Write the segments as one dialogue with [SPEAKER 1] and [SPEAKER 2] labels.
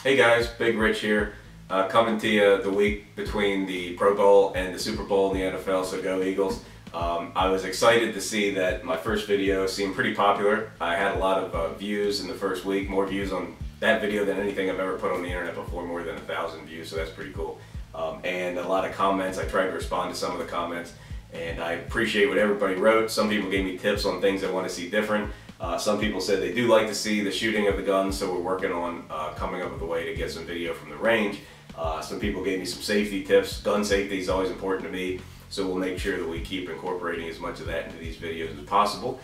[SPEAKER 1] Hey guys, Big Rich here, coming to you the week between the Pro Bowl and the Super Bowl in the NFL, so go Eagles. I was excited to see that my first video seemed pretty popular. I had a lot of views in the first week, more views on that video than anything I've ever put on the internet before, more than 1,000 views, so that's pretty cool. And a lot of comments. I tried to respond to some of the comments, and I appreciate what everybody wrote. Some people gave me tips on things I want to see different. Some people said they do like to see the shooting of the guns, so we're working on coming up with a way to get some video from the range. Some people gave me some safety tips. Gun safety is always important to me, so we'll make sure that we keep incorporating as much of that into these videos as possible.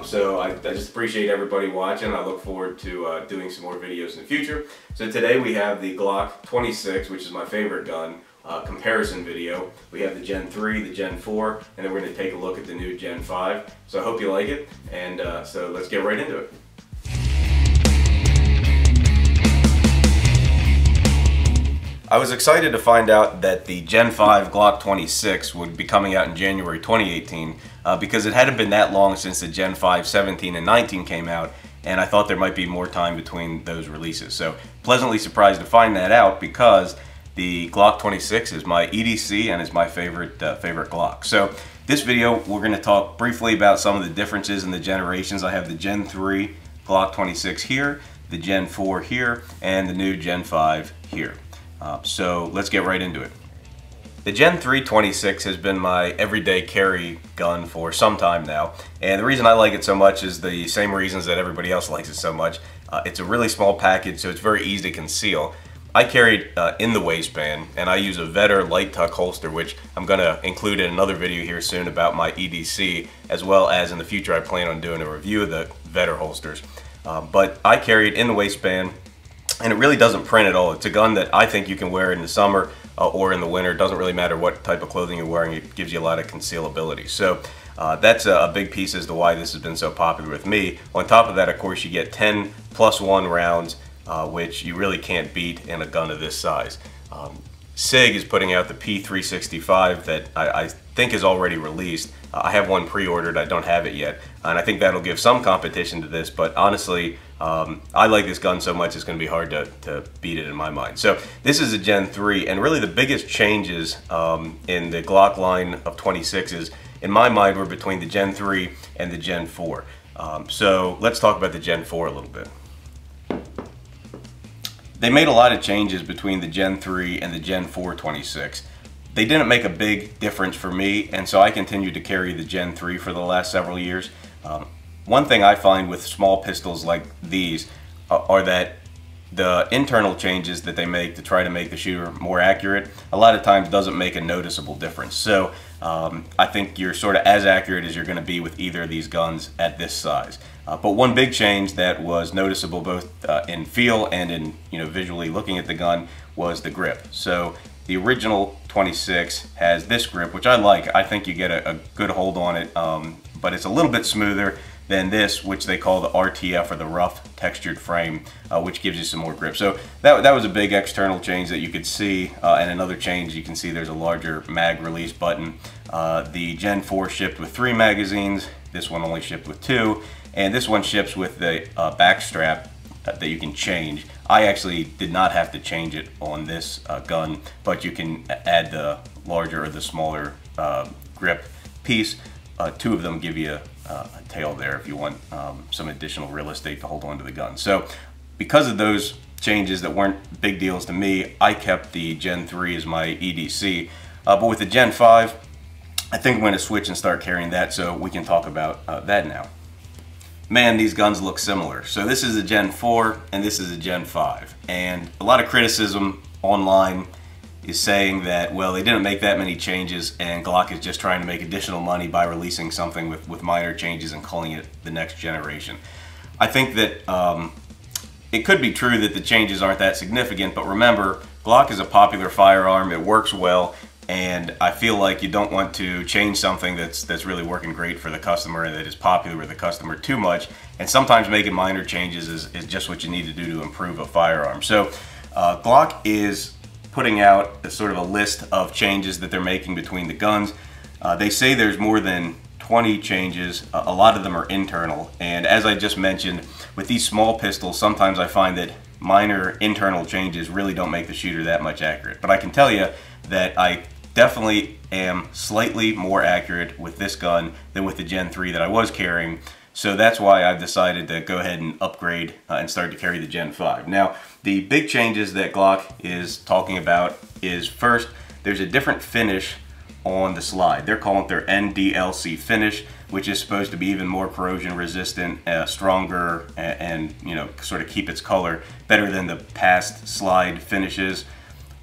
[SPEAKER 1] So I just appreciate everybody watching. I look forward to doing some more videos in the future. So today we have the Glock 26, which is my favorite gun, comparison video. We have the Gen 3, the Gen 4, and then we're going to take a look at the new Gen 5. So I hope you like it, and so let's get right into it. I was excited to find out that the Gen 5 Glock 26 would be coming out in January 2018 because it hadn't been that long since the Gen 5 17 and 19 came out, and I thought there might be more time between those releases. So pleasantly surprised to find that out because the Glock 26 is my EDC and is my favorite Glock. So this video we're going to talk briefly about some of the differences in the generations. I have the Gen 3 Glock 26 here, the Gen 4 here, and the new Gen 5 here. So let's get right into it. The Gen 3 26 has been my everyday carry gun for some time now, and the reason I like it so much is the same reasons that everybody else likes it so much. It's a really small package, so it's very easy to conceal. I carry it in the waistband, and I use a Vetter light tuck holster, which I'm going to include in another video here soon about my EDC, as well as in the future I plan on doing a review of the Vetter holsters. But I carry it in the waistband, and it really doesn't print at all. It's a gun that I think you can wear in the summer or in the winter. It doesn't really matter what type of clothing you're wearing. It gives you a lot of concealability. So that's a big piece as to why this has been so popular with me. On top of that, of course, you get 10+1 rounds, which you really can't beat in a gun of this size. SIG is putting out the P365 that I think is already released. I have one pre-ordered, I don't have it yet, and I think that'll give some competition to this, but honestly, I like this gun so much it's going to be hard to beat it in my mind. So this is a Gen 3, and really the biggest changes in the Glock line of 26s, in my mind, were between the Gen 3 and the Gen 4. So let's talk about the Gen 4 a little bit. They made a lot of changes between the Gen 3 and the Gen 4 26. They didn't make a big difference for me, and so I continued to carry the Gen 3 for the last several years. One thing I find with small pistols like these are that the internal changes that they make to try to make the shooter more accurate a lot of times doesn't make a noticeable difference. So I think you're sort of as accurate as you're going to be with either of these guns at this size. But one big change that was noticeable both in feel and in visually looking at the gun was the grip. So the original 26 has this grip, which I like. I think you get a good hold on it, but it's a little bit smoother than this, which they call the RTF, or the rough textured frame, which gives you some more grip. So that was a big external change that you could see, and another change you can see there's a larger mag release button. The Gen 4 shipped with 3 magazines, this one only shipped with 2, and this one ships with the back strap that you can change. I actually did not have to change it on this gun, but you can add the larger or the smaller grip piece. 2 of them give you a tail there if you want some additional real estate to hold on to the gun. So because of those changes that weren't big deals to me, I kept the Gen 3 as my EDC. But with the Gen 5, I think I'm going to switch and start carrying that, so we can talk about that now. Man, these guns look similar. So this is a Gen 4 and this is a Gen 5. And a lot of criticism online is saying that, well, they didn't make that many changes and Glock is just trying to make additional money by releasing something with minor changes and calling it the next generation. I think that it could be true that the changes aren't that significant, but remember, Glock is a popular firearm, it works well, and I feel like you don't want to change something that's really working great for the customer and that is popular with the customer too much, and sometimes making minor changes is just what you need to do to improve a firearm. So Glock is putting out a sort of a list of changes that they're making between the guns. They say there's more than 20 changes. A lot of them are internal, and as I just mentioned, with these small pistols, sometimes I find that minor internal changes really don't make the shooter that much accurate. But I can tell you that I definitely am slightly more accurate with this gun than with the Gen 3 that I was carrying. So that's why I've decided to go ahead and upgrade and start to carry the Gen 5. Now, the big changes that Glock is talking about is, first, there's a different finish on the slide. They're calling it their NDLC finish, which is supposed to be even more corrosion resistant, stronger, and you know, sort of keep its color better than the past slide finishes.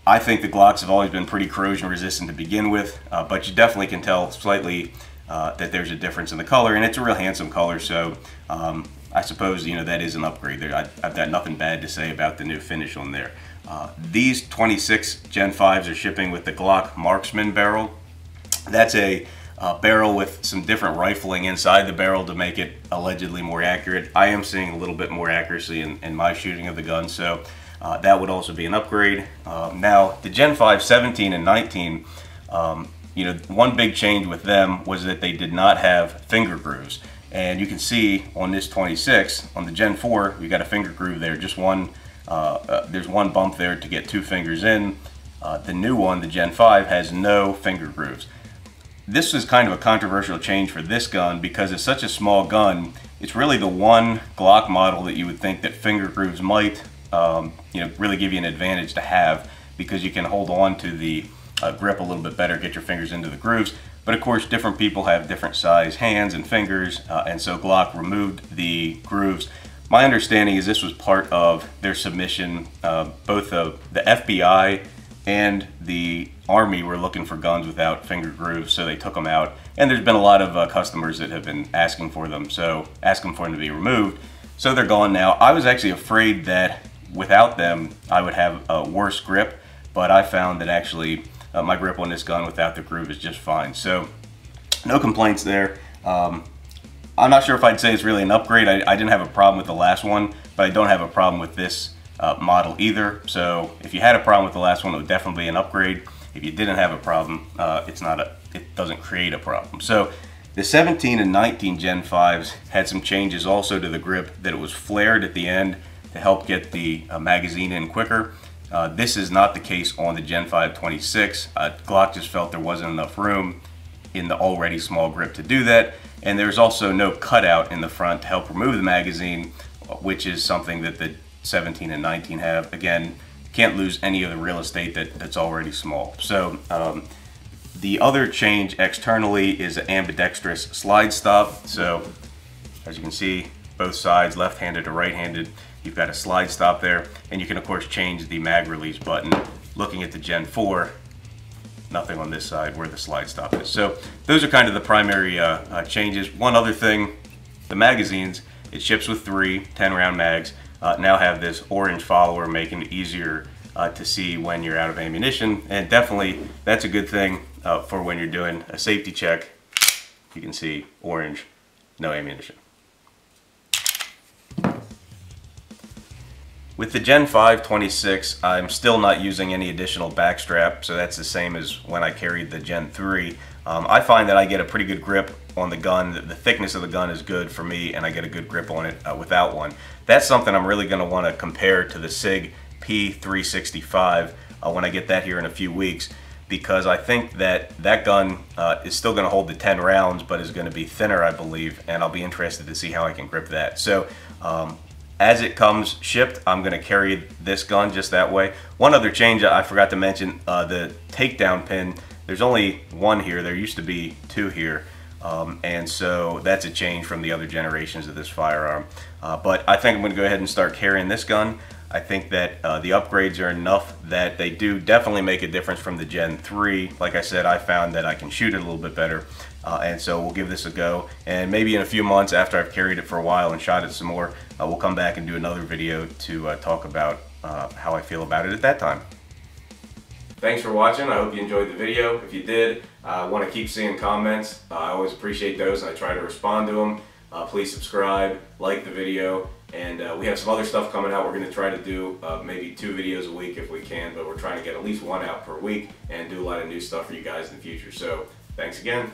[SPEAKER 1] I think the Glocks have always been pretty corrosion resistant to begin with, but you definitely can tell slightly that there's a difference in the color, and it's a real handsome color. So I suppose, you know, that is an upgrade there. I've got nothing bad to say about the new finish on there. These 26 Gen 5s are shipping with the Glock Marksman barrel. That's a barrel with some different rifling inside the barrel to make it allegedly more accurate. I am seeing a little bit more accuracy in my shooting of the gun, so that would also be an upgrade. Now, the Gen 5 17 and 19, you know, one big change with them was that they did not have finger grooves. And you can see on this 26, on the Gen 4, you got a finger groove there, just one, there's one bump there to get 2 fingers in. The new one, the Gen 5, has no finger grooves. This is kind of a controversial change for this gun because it's such a small gun. It's really the one Glock model that you would think that finger grooves might you know, really give you an advantage to have, because you can hold on to the grip a little bit better, get your fingers into the grooves. But of course, different people have different size hands and fingers, and so Glock removed the grooves. My understanding is this was part of their submission. Both the FBI and the Army were looking for guns without finger grooves, so they took them out. And there's been a lot of customers that have been asking for them, so asking for them to be removed. So they're gone now. I was actually afraid that without them, I would have a worse grip, but I found that actually my grip on this gun without the groove is just fine. So no complaints there. I'm not sure if I'd say it's really an upgrade. I didn't have a problem with the last one, but I don't have a problem with this model either. So if you had a problem with the last one, it would definitely be an upgrade. If you didn't have a problem, it doesn't create a problem. So the 17 and 19 Gen 5s had some changes also to the grip, that it was flared at the end to help get the magazine in quicker. This is not the case on the Gen 5 26. Glock just felt there wasn't enough room in the already small grip to do that. And there's also no cutout in the front to help remove the magazine, which is something that the 17 and 19 have. Again, can't lose any of the real estate that's already small. So the other change externally is an ambidextrous slide stop. So as you can see, both sides, left-handed or right-handed, you've got a slide stop there, and you can of course change the mag release button. Looking at the Gen 4, nothing on this side where the slide stop is. So those are kind of the primary changes. One other thing, the magazines, it ships with 3 10-round mags, now have this orange follower, making it easier to see when you're out of ammunition, and definitely that's a good thing for when you're doing a safety check. You can see orange, no ammunition. With the Gen 5 26, I'm still not using any additional backstrap, so that's the same as when I carried the Gen 3. I find that I get a pretty good grip on the gun. The thickness of the gun is good for me, and I get a good grip on it without one. That's something I'm really going to want to compare to the SIG P365 when I get that here in a few weeks, because I think that that gun is still going to hold the 10 rounds, but is going to be thinner, I believe, and I'll be interested to see how I can grip that. So as it comes shipped, I'm going to carry this gun just that way. One other change I forgot to mention, the takedown pin. There's only one here. There used to be 2 here. And so that's a change from the other generations of this firearm. But I think I'm going to go ahead and start carrying this gun. I think that the upgrades are enough that they do definitely make a difference from the Gen 3. Like I said, I found that I can shoot it a little bit better. And so we'll give this a go. And maybe in a few months after I've carried it for a while and shot it some more, we'll come back and do another video to talk about how I feel about it at that time. Thanks for watching. I hope you enjoyed the video. If you did, I want to keep seeing comments. I always appreciate those, and I try to respond to them. Please subscribe, like the video, and we have some other stuff coming out. We're going to try to do maybe 2 videos a week if we can, but we're trying to get at least 1 out per week and do a lot of new stuff for you guys in the future. So thanks again.